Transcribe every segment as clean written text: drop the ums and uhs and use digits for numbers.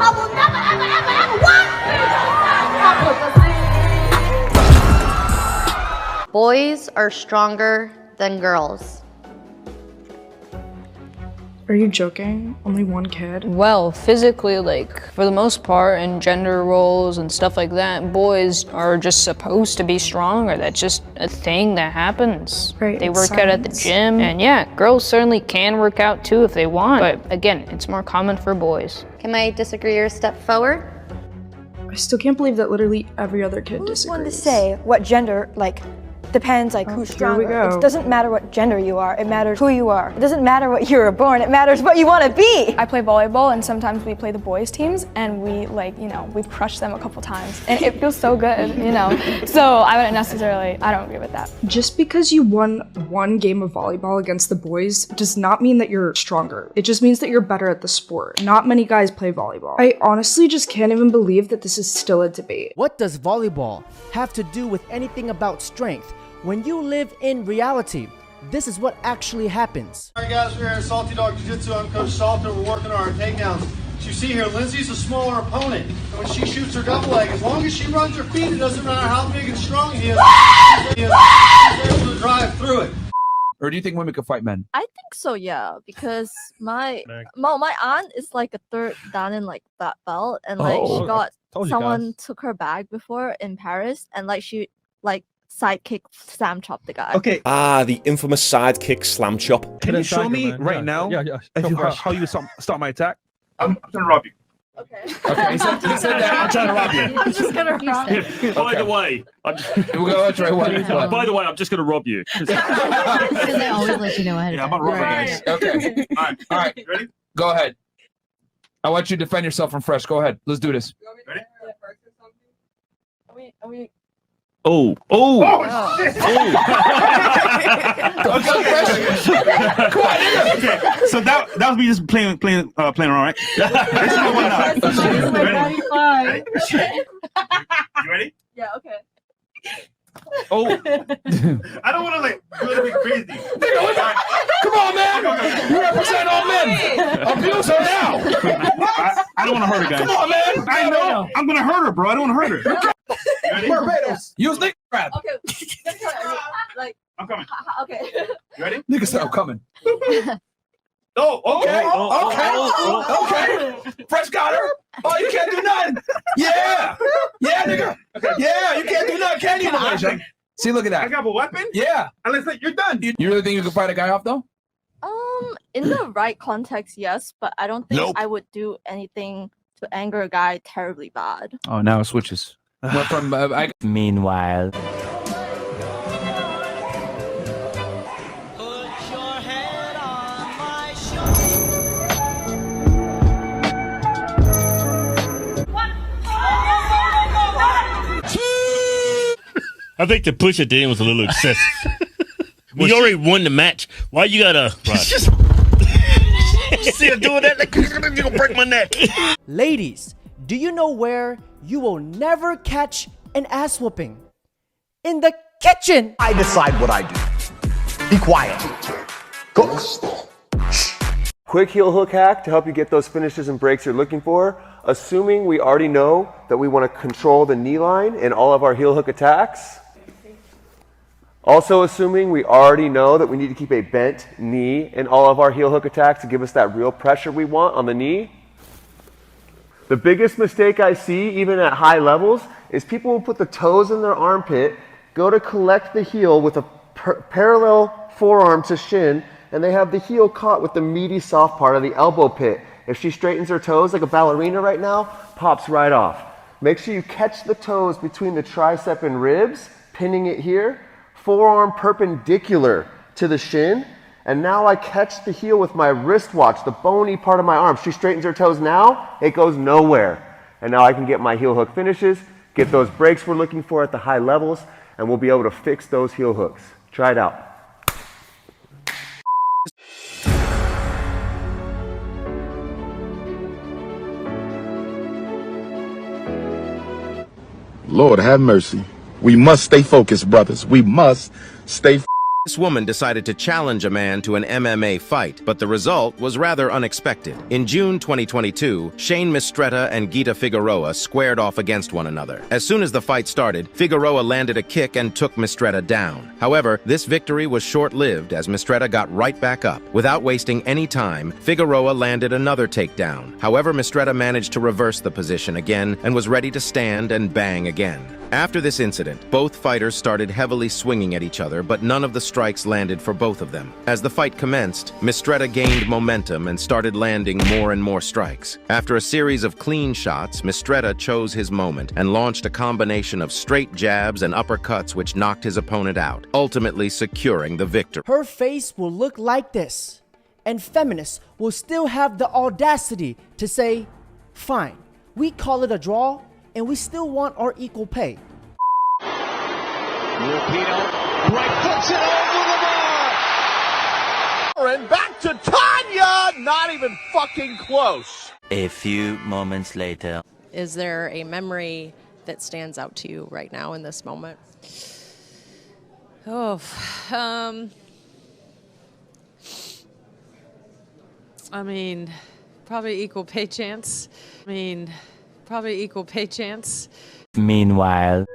I will never, ever, ever, ever what? Boys are stronger than girls. Are you joking? Only one kid? Well, physically, like, for the most part, in gender roles and stuff like that, boys are just supposed to be stronger. That's just a thing that happens. Right, They it's work out at the science. gym, and yeah, girls certainly can work out too if they want, but again, it's more common for boys. Can I disagree or step forward? I still can't believe that literally every other kid Who's one to disagrees. say what gender, like, depends, like, who's here we stronger. go. It doesn't matter what gender you are, it matters who you are. It doesn't matter what you were born, it matters what you want to be. I play volleyball, and sometimes we play the boys teams, and we, like, you know, we've crushed them a couple times, and it feels so good, you know. So I wouldn't necessarily, I don't agree with that. Just because you won one game of volleyball against the boys does not mean that you're stronger. It just means that you're better at the sport. Not many guys play volleyball. I honestly just can't even believe that this is still a debate. What does volleyball have to do with anything about strength? When you live in reality, this is what actually happens. All right, guys, we're here at Salty Dog Jiu-Jitsu. I'm Coach Salter. We're working on our takedowns. As you see here, Lindsay's a smaller opponent. And when she shoots her double leg, as long as she runs her feet, it doesn't matter how big and strong he is. She's able to drive through it. Or do you think women could fight men? I think so, yeah, because my aunt is like a third dan in like that belt, and like she got someone took her bag before in Paris, and like she like sidekick slam chopped the guy. Okay. Ah, the infamous sidekick slam chop. Can you show me right now how you start my attack? I'm gonna rob you. Okay. Okay, he said that. I'm trying to rob you. I'm just gonna rob you. By the way, We'll go try one. by the way, I'm just gonna rob you. Because they always let you know ahead Yeah, of I'm time. gonna rob you guys. Okay. All right. You Ready? Go ahead. I want you to defend yourself from Fresh. Go ahead. Let's do this. Ready? Are we... Oh, shit! Okay, so that was me just playing around, right? This is my one now. Ready? You ready? Yeah, okay. Oh, I don't want to like really be crazy. Come on, man. You represent all men. Abuse her now. I don't want to hurt her, guys. Come on, man. I know. I'm gonna hurt her, bro. I don't want to hurt her. Ready? Barbados. Use nigga grab. Okay. Like, I'm coming. okay. You ready? Nigga said I'm coming. Oh, Okay. Oh, Okay. Fresh got her. Oh, you can't do nothing. Yeah. Yeah, nigga. Yeah, you can't do nothing, can you? See, look at I that. got a weapon. Yeah. And let's say you're done. You really think you can fight a guy off though? In the right context, yes, but I don't think Nope. I would do anything to anger a guy terribly bad. Oh, now it switches. Went from Meanwhile. I think the push at the end was a little excessive. We already won the match. Why you gotta? See her doing that? Like, you're gonna break my neck. Ladies, do you know where you will never catch an ass whooping? In the kitchen! I decide what I do. Be quiet. Cook. Quick heel hook hack to help you get those finishes and breaks you're looking for. Assuming we already know that we want to control the knee line in all of our heel hook attacks. Also assuming we already know that we need to keep a bent knee in all of our heel hook attacks to give us that real pressure we want on the knee. The biggest mistake I see, even at high levels, is people will put the toes in their armpit, go to collect the heel with a parallel forearm to shin, and they have the heel caught with the meaty soft part of the elbow pit. If she straightens her toes like a ballerina right now, pops right off. Make sure you catch the toes between the tricep and ribs, pinning it here, forearm perpendicular to the shin, and now I catch the heel with my wristwatch, the bony part of my arm. She straightens her toes now, it goes nowhere. And now I can get my heel hook finishes, get those breaks we're looking for at the high levels, and we'll be able to fix those heel hooks. Try it out. Lord have mercy. We must stay focused, brothers. We must stay This woman decided to challenge a man to an MMA fight, but the result was rather unexpected. In June 2022, Shane Mistretta and Gita Figueroa squared off against one another. As soon as the fight started, Figueroa landed a kick and took Mistretta down. However, this victory was short-lived as Mistretta got right back up. Without wasting any time, Figueroa landed another takedown. However, Mistretta managed to reverse the position again and was ready to stand and bang again. After this incident, both fighters started heavily swinging at each other, but none of the strikes landed for both of them. As the fight commenced, Mistretta gained momentum and started landing more and more strikes. After a series of clean shots, Mistretta chose his moment and launched a combination of straight jabs and uppercuts which knocked his opponent out, ultimately securing the victory. Her face will look like this, and feminists will still have the audacity to say, fine, we call it a draw, and we still want our equal pay. Filipino right foots it over the bar. And back to Tanya, not even fucking close. A few moments later. Is there a memory that stands out to you right now in this moment? I mean, probably equal pay chance. Meanwhile.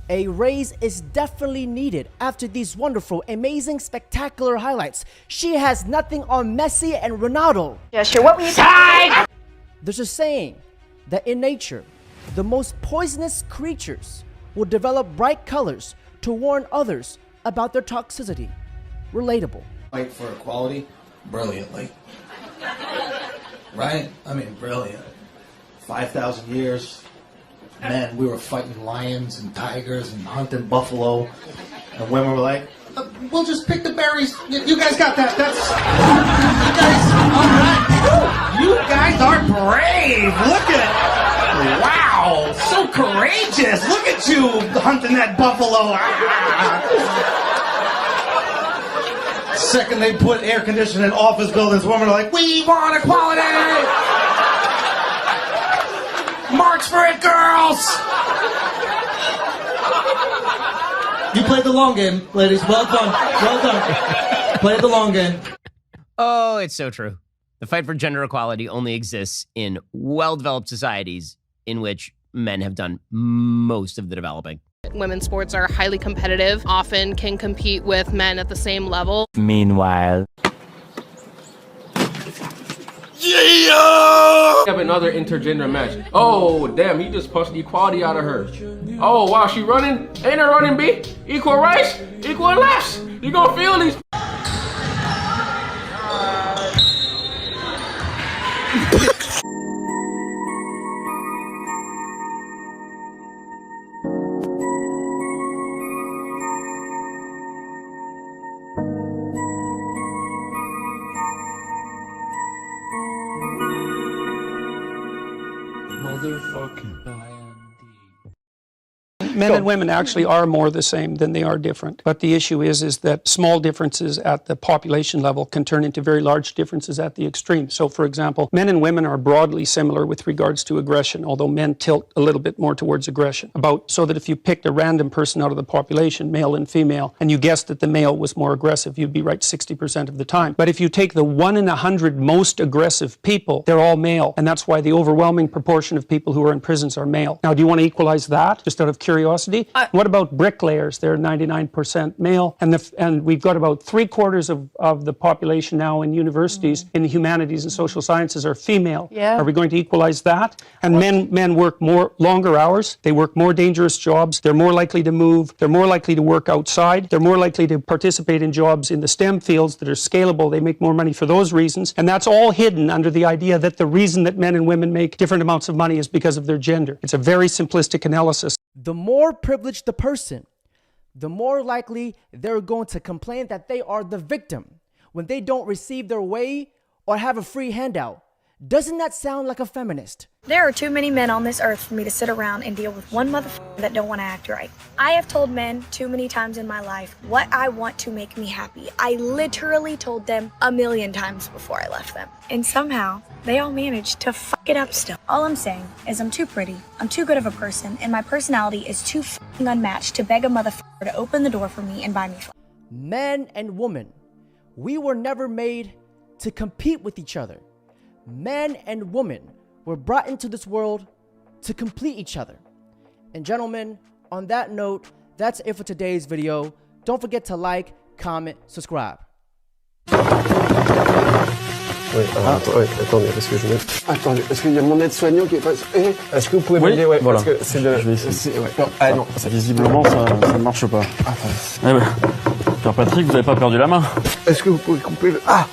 A raise is definitely needed after these wonderful, amazing, spectacular highlights. She has nothing on Messi and Ronaldo. Yeah, sure. What were you saying? There's a saying that in nature, the most poisonous creatures will develop bright colors to warn others about their toxicity. Relatable. Fight for equality brilliantly. Right? I mean, brilliant. 5,000 years, men, we were fighting lions and tigers and hunting buffalo, and women were like, we'll just pick the berries. You guys got that. That's... You guys are brave. Look at... Wow. So courageous. Look at you hunting that buffalo. Second they put air conditioning in office buildings, women are like, we want equality. March for it, girls. You played the long game, ladies. Well done. Well done. Played the long game. Oh, it's so true. The fight for gender equality only exists in well-developed societies in which men have done most of the developing. Women's sports are highly competitive, often can compete with men at the same level. Meanwhile. We have another intergender match. Oh, damn, he just punched the equality out of her. Oh, wow, she running? Ain't her running, B? Equal rights, equal lefts. You gonna feel these. Men and women actually are more the same than they are different. But the issue is that small differences at the population level can turn into very large differences at the extreme. So, for example, men and women are broadly similar with regards to aggression, although men tilt a little bit more towards aggression. So that if you picked a random person out of the population, male and female, and you guessed that the male was more aggressive, you'd be right 60% of the time. But if you take the 1 in 100 most aggressive people, they're all male. And that's why the overwhelming proportion of people who are in prisons are male. Now, do you want to equalize that, just out of curiosity? What about bricklayers? They're 99% male, and we've got about 3/4 of the population now in universities in the humanities and social sciences are female. Yeah. Are we going to equalize that? And men work longer hours. They work more dangerous jobs. They're more likely to move. They're more likely to work outside. They're more likely to participate in jobs in the STEM fields that are scalable. They make more money for those reasons, and that's all hidden under the idea that the reason that men and women make different amounts of money is because of their gender. It's a very simplistic analysis. The more privileged the person, the more likely they're going to complain that they are the victim when they don't receive their way or have a free handout. Doesn't that sound like a feminist? There are too many men on this earth for me to sit around and deal with one motherfucker that don't want to act right. I have told men too many times in my life what I want to make me happy. I literally told them a million times before I left them. And somehow, they all managed to fuck it up still. All I'm saying is I'm too pretty, I'm too good of a person, and my personality is too fucking unmatched to beg a motherfucker to open the door for me and buy me flowers. Men and women, we were never made to compete with each other. Men and women were brought into this world to complete each other. And gentlemen, on that note, that's it for today's video. Don't forget to like, comment, subscribe. Oui, attendez, parce que je mets... Attendez, parce qu'il y a mon aide-soignant qui est pas... Est-ce que vous pouvez m'aider? Ouais, voilà. Parce que c'est de... Je vais essayer. Ouais. Non, ah non, visiblement, ça ne marche pas. Attendez. Père Patrick, vous n'avez pas perdu la main? Est-ce que vous pouvez couper le... Ah